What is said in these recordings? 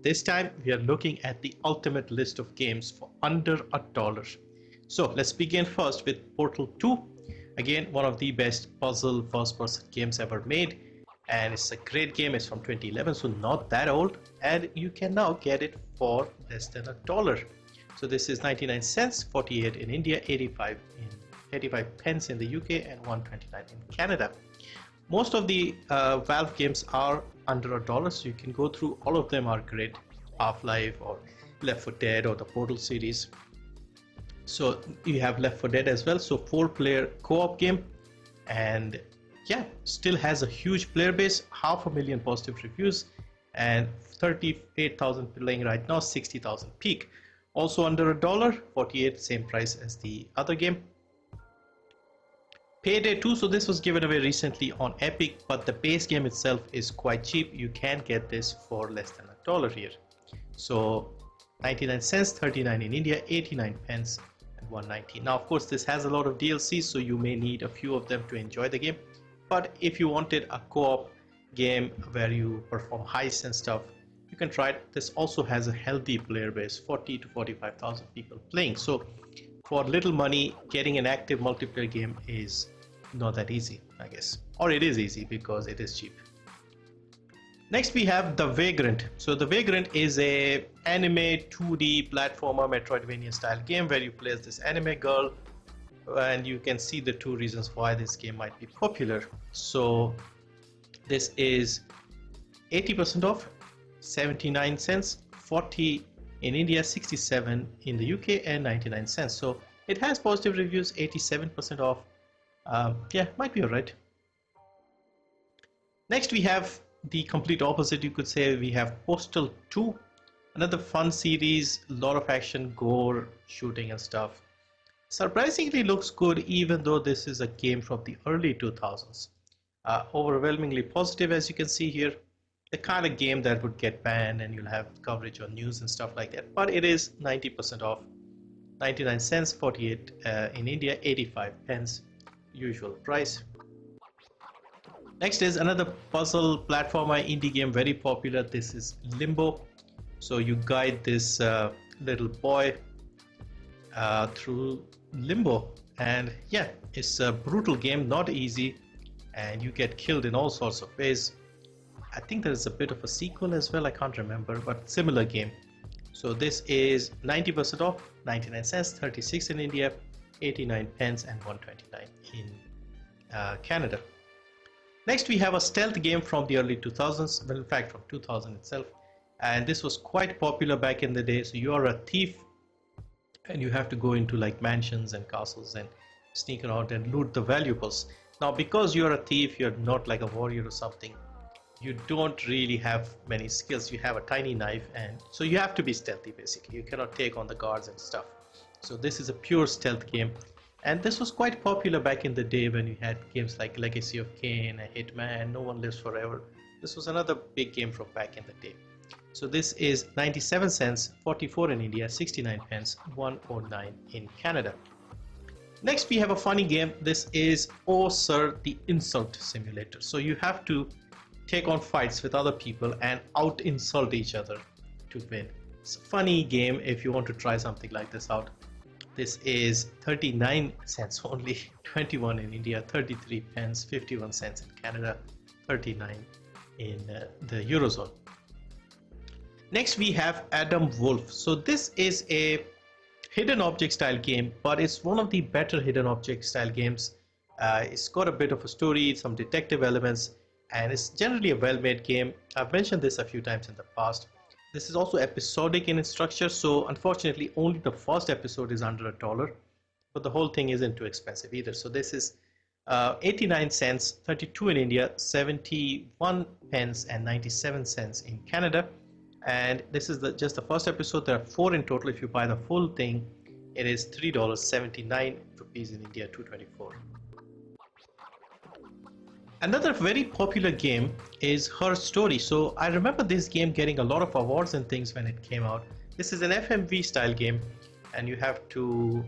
This time we are looking at the ultimate list of games for under $1. So let's begin first with Portal 2. Again, one of the best puzzle first-person games ever made, and it's a great game. It's from 2011, so not that old, and you can now get it for less than $1. So this is 99 cents, 48 in India, 85 pence in the UK, and 129 in Canada. Most of the Valve games are under $1, so you can go through. All of them are great. Half-Life or Left 4 Dead or the Portal series. So you have Left 4 Dead as well, so 4-player co-op game, and yeah, still has a huge player base, 500,000 positive reviews, and 38,000 playing right now, 60,000 peak. Also under $1, 48, same price as the other game. PAYDAY 2, so this was given away recently on Epic, but the base game itself is quite cheap. You can get this for less than $1 here. So 99 cents, 39 in India, 89 pence, and 190. Now, of course, this has a lot of DLCs, so you may need a few of them to enjoy the game. But if you wanted a co-op game where you perform heists and stuff, you can try it. This also has a healthy player base, 40 to 45,000 people playing. So for little money, getting an active multiplayer game is not that easy, I guess. Or it is easy because it is cheap. Next we have The Vagrant. So The Vagrant is a anime 2D platformer Metroidvania style game where you play as this anime girl, and you can see the two reasons why this game might be popular. So this is 80% off, 79 cents, 40 in India, 67 in the UK, and 99 cents. So it has positive reviews, 87% off. Yeah, might be alright. Next we have the complete opposite, you could say. We have Postal 2, another fun series, a lot of action, gore, shooting and stuff. Surprisingly looks good, even though this is a game from the early 2000s. Overwhelmingly positive, as you can see here. The kind of game that would get banned and you'll have coverage on news and stuff like that. But it is 90% off, 99 cents, 48 in India, 85 pence, usual price. Next is another puzzle platformer indie game, very popular. This is Limbo. So you guide this little boy through limbo, and yeah, it's a brutal game, not easy, and you get killed in all sorts of ways. I think there's a bit of a sequel as well, I can't remember, but similar game. So this is 90% off, 99 cents, 36 in India, 89 pence, and 129 in Canada. Next we have a stealth game from the early 2000s, well in fact from 2000 itself, and this was quite popular back in the day. So you are a thief and you have to go into like mansions and castles and sneak around and loot the valuables. Now because you're a thief, you're not like a warrior or something, you don't really have many skills. You have a tiny knife, and so you have to be stealthy basically. You cannot take on the guards and stuff. So this is a pure stealth game. And this was quite popular back in the day when you had games like Legacy of Kain, Hitman, No One Lives Forever. This was another big game from back in the day. So this is 97 cents, 44 in India, 69 pence, 109 in Canada. Next we have a funny game. This is Oh Sir, the Insult Simulator. So you have to take on fights with other people and out insult each other to win. It's a funny game if you want to try something like this out. This is 39 cents only, 21 in India, 33 pence, 51 cents in Canada, 39 in the Eurozone. Next we have Adam Wolfe. So this is a hidden object style game, but it's one of the better hidden object style games. It's got a bit of a story, some detective elements, and it's generally a well-made game. I've mentioned this a few times in the past. This is also episodic in its structure, so unfortunately only the first episode is under $1, but the whole thing isn't too expensive either. So this is 89 cents, 32 in India, 71 pence, and 97 cents in Canada. And this is just the first episode. There are 4 in total. If you buy the full thing, it is $3, 79 rupees in India, 224. Another very popular game is Her Story. So I remember this game getting a lot of awards and things when it came out. This is an FMV style game, and you have to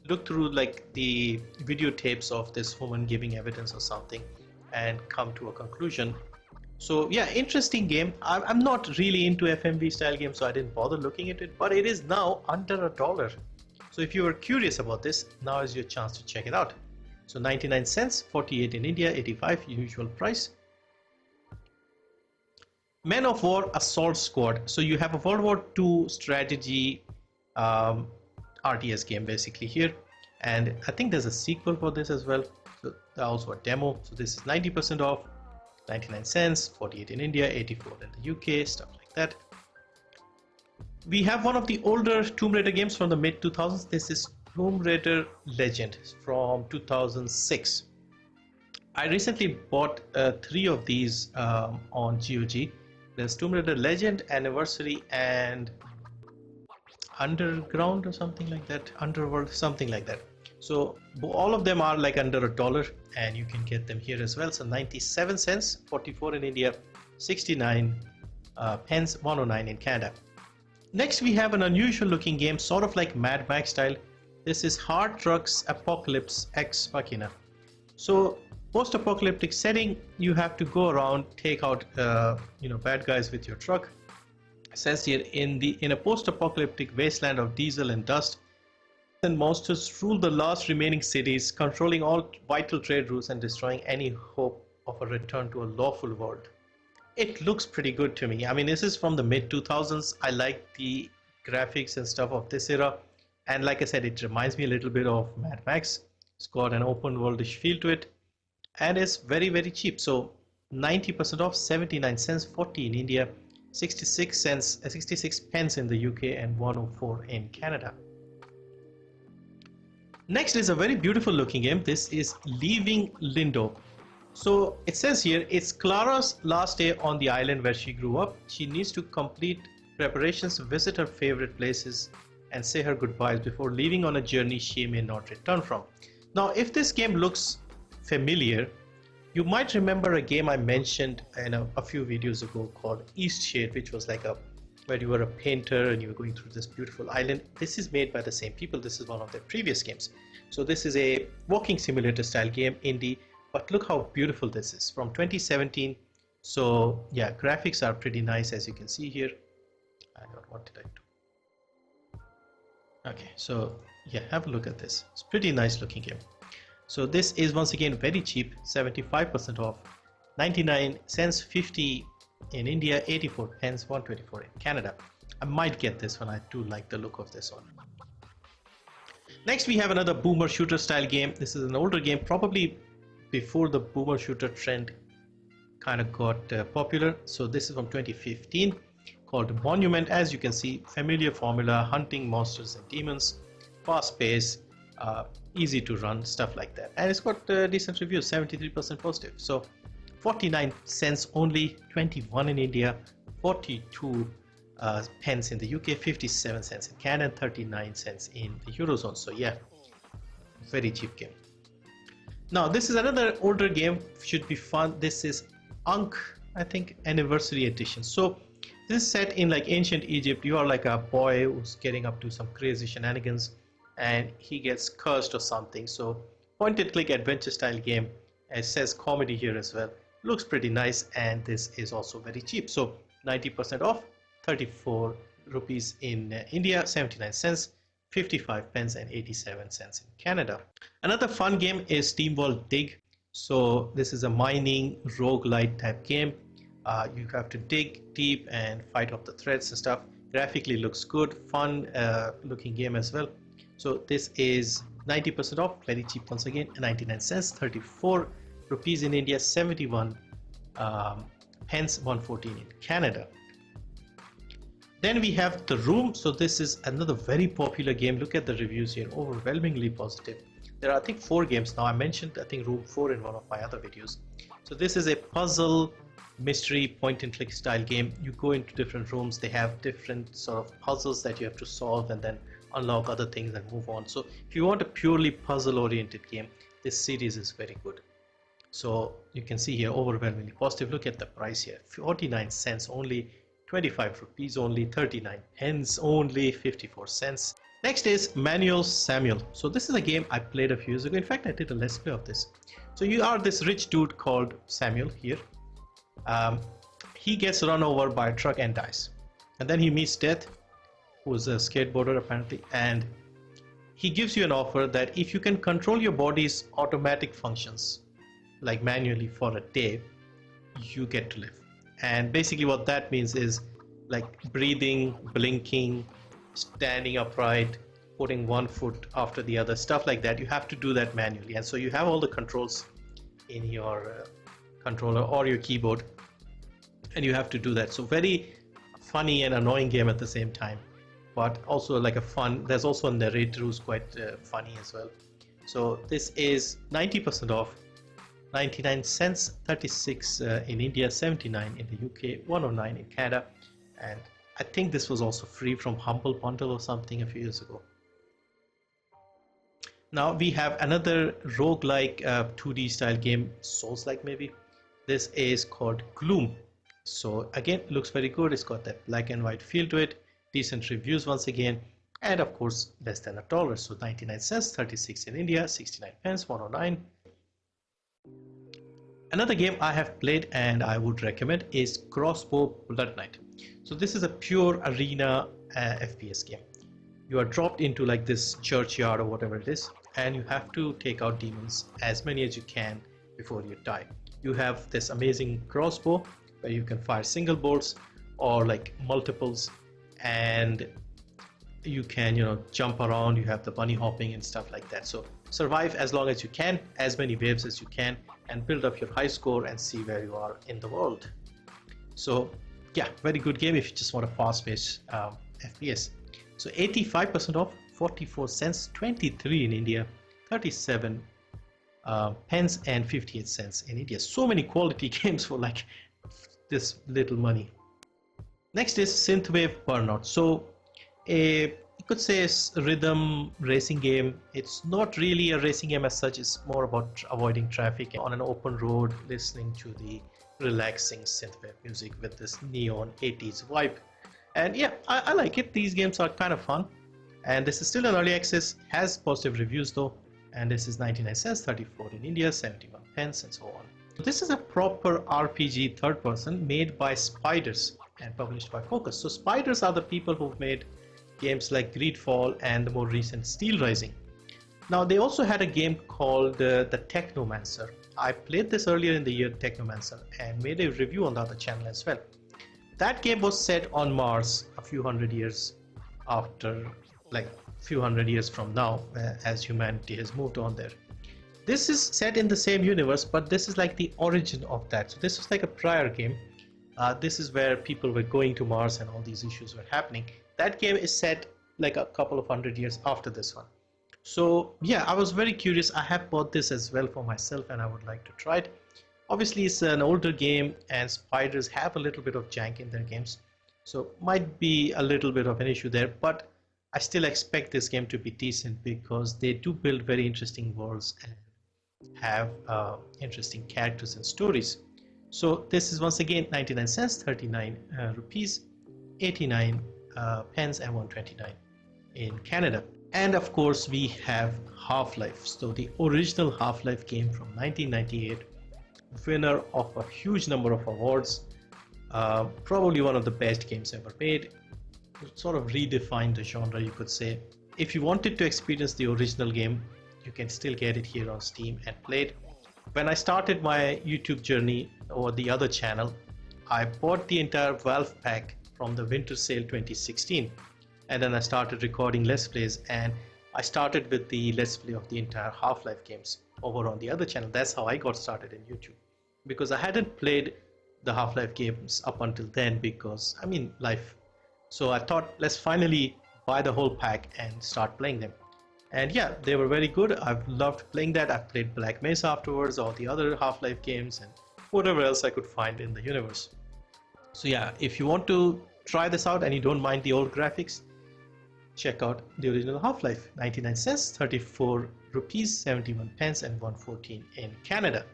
look through like the videotapes of this woman giving evidence or something and come to a conclusion. So yeah, interesting game. I'm not really into FMV style games, so I didn't bother looking at it, but it is now under $1. So if you were curious about this, now is your chance to check it out. So 99 cents, 48 in India, 85 usual price. Men of War Assault Squad. So you have a World War II strategy RTS game basically here, and I think there's a sequel for this as well. So also a demo. So this is 90% off, 99 cents, 48 in India, 84 in the UK, stuff like that. We have one of the older Tomb Raider games from the mid 2000s. This is Tomb Raider Legend from 2006. I recently bought 3 of these on GOG. There's Tomb Raider Legend, Anniversary, and Underground or something like that, Underworld, something like that. So all of them are like under $1, and you can get them here as well. So 97 cents, 44 in India, 69 pence, 109 in Canada. Next we have an unusual looking game, sort of like Mad Max style. This is Hard Trucks Apocalypse Ex Machina. So post-apocalyptic setting, you have to go around, take out bad guys with your truck. It says here, in a post-apocalyptic wasteland of diesel and dust, and monsters rule the last remaining cities, controlling all vital trade routes and destroying any hope of a return to a lawful world. It looks pretty good to me. I mean, this is from the mid 2000s. I like the graphics and stuff of this era, and like I said, it reminds me a little bit of Mad Max. It's got an open worldish feel to it, and it's very, very cheap. So 90% off, 79 cents, 40 in India, 66 pence in the UK, and 104 in Canada. Next is a very beautiful looking game. This is Leaving Lyndow. So it says here, it's Clara's last day on the island where she grew up. She needs to complete preparations to visit her favorite places and say her goodbyes before leaving on a journey she may not return from. Now, if this game looks familiar, you might remember a game I mentioned in a few videos ago called Eastshade, which was like where you were a painter and you were going through this beautiful island. This is made by the same people. This is one of their previous games. So this is a walking simulator style game, indie, but look how beautiful this is, from 2017. So yeah, graphics are pretty nice, as you can see here. What did I do? Okay, so yeah, have a look at this. It's pretty nice looking game. So this is once again very cheap, 75% off, 99 cents, 50 in India, 84 pence, 124 in Canada. I might get this one. I do like the look of this one. Next we have another boomer shooter style game. This is an older game, probably before the boomer shooter trend kind of got popular. So this is from 2015, called Monument. As you can see, familiar formula, hunting monsters and demons, fast pace, easy to run, stuff like that, and it's got decent reviews, 73% positive. So 49 cents only, 21 in India, 42 pence in the UK, 57 cents in Canada, 39 cents in the Eurozone. So yeah, very cheap game. Now this is another older game, should be fun. This is Ankh, I think, Anniversary Edition. So this is set in like ancient Egypt. You are like a boy who's getting up to some crazy shenanigans, and he gets cursed or something. So point and click adventure style game. It says comedy here as well. Looks pretty nice, and this is also very cheap. So 90% off, 34 rupees in India, 79 cents, 55 pence, and 87 cents in Canada. Another fun game is SteamWorld Dig. So this is a mining roguelite type game. You have to dig deep and fight off the threads and stuff. Graphically looks good, fun looking game as well. So this is 90% off, very cheap once again, 99 cents, 34 rupees in India, 71 pence, 114 in Canada. Then we have The Room. So this is another very popular game. Look at the reviews here, overwhelmingly positive. There are I think 4 games now. I mentioned I think Room 4 in one of my other videos. So this is a puzzle mystery point and click style game. You go into different rooms, they have different sort of puzzles that you have to solve and then unlock other things and move on. So if you want a purely puzzle oriented game, this series is very good. So you can see here, overwhelmingly positive. Look at the price here, 49 cents only, 25 rupees only, 39 pence only, 54 cents. Next is Manuel Samuel. So this is a game I played a few years ago. In fact, I did a let's play of this. So you are this rich dude called Samuel here, He gets run over by a truck and dies. And then he meets Death, who's a skateboarder apparently, and he gives you an offer that if you can control your body's automatic functions, like manually for a day, you get to live. And basically what that means is like breathing, blinking, standing upright, putting one foot after the other, stuff like that. You have to do that manually. And so you have all the controls in your controller or your keyboard, and you have to do that. So very funny and annoying game at the same time, but also like a fun. There's also a narrator who's quite funny as well. So this is 90% off, 99 cents, 36 in India, 79 in the UK, 109 in Canada, and I think this was also free from Humble Bundle or something a few years ago. Now we have another roguelike 2D style game, Souls-like maybe. This is called Gloom. So again, looks very good. It's got that black and white feel to it, decent reviews once again, and of course less than $1. So 99 cents, 36 in India, 69 pence, 109. Another game I have played and I would recommend is CROSSBOW Bloodnight. So this is a pure arena FPS game. You are dropped into like this churchyard or whatever it is, and you have to take out demons, as many as you can, before you die. You have this amazing crossbow where you can fire single bolts or like multiples, and you can, you know, jump around. You have the bunny hopping and stuff like that. So survive as long as you can, as many waves as you can, and build up your high score and see where you are in the world. So yeah, very good game if you just want a fast-paced FPS. So 85% off, 44 cents, 23 in India, 37 pence and 58 cents in India. So many quality games for like this little money. Next is Synthwave Burnout. So you could say it's a rhythm racing game. It's not really a racing game as such. It's more about avoiding traffic on an open road, listening to the relaxing synthwave music with this neon 80s vibe. And yeah, I like it. These games are kind of fun. And this is still an early access, has positive reviews though. And this is 99 cents, 34 in India, 71 pence and so on. This is a proper RPG third person made by Spiders and published by Focus. So Spiders are the people who've made games like Greedfall and the more recent Steel Rising. Now they also had a game called the Technomancer. I played this earlier in the year, Technomancer, and made a review on the other channel as well. That game was set on Mars a few hundred years after, like few hundred years from now, as humanity has moved on there. This is set in the same universe, but this is like the origin of that. So this was like a prior game. This is where people were going to Mars and all these issues were happening. That game is set like a couple of hundred years after this one. So yeah, I was very curious. I have bought this as well for myself and I would like to try it. Obviously it's an older game and Spiders have a little bit of jank in their games, so might be a little bit of an issue there, but I still expect this game to be decent because they do build very interesting worlds and have interesting characters and stories. So this is once again 99 cents, 39 rupees, 89 pence and 129 in Canada. And of course we have Half-Life. So the original Half-Life game from 1998, winner of a huge number of awards, probably one of the best games ever made. It sort of redefined the genre, you could say. If you wanted to experience the original game, you can still get it here on Steam and play it. When I started my YouTube journey or the other channel, I bought the entire Valve pack from the Winter Sale 2016, and then I started recording Let's Plays, and I started with the Let's Play of the entire Half-Life games over on the other channel. That's how I got started in YouTube, because I hadn't played the Half-Life games up until then because, I mean, life. So I thought, let's finally buy the whole pack and start playing them. And yeah, they were very good. I've loved playing that. I've played Black Mesa afterwards, all the other Half-Life games, and whatever else I could find in the universe. So yeah, if you want to try this out and you don't mind the old graphics, check out the original Half-Life. 99 cents, 34 rupees, 71 pence and 114 in Canada.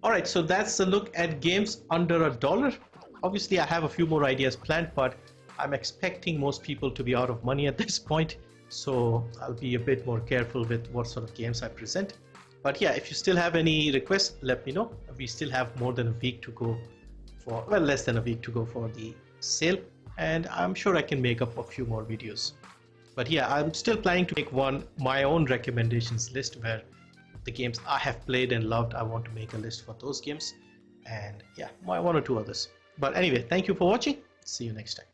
Alright, so that's a look at games under $1. Obviously I have a few more ideas planned, but I'm expecting most people to be out of money at this point, so I'll be a bit more careful with what sort of games I present. But yeah, if you still have any requests, let me know. We still have more than a week to go for, well, less than a week to go for the sale, and I'm sure I can make up a few more videos. But yeah, I'm still planning to make my own recommendations list where the games I have played and loved, I want to make a list for those games, and yeah, one or two others. But anyway, thank you for watching. See you next time.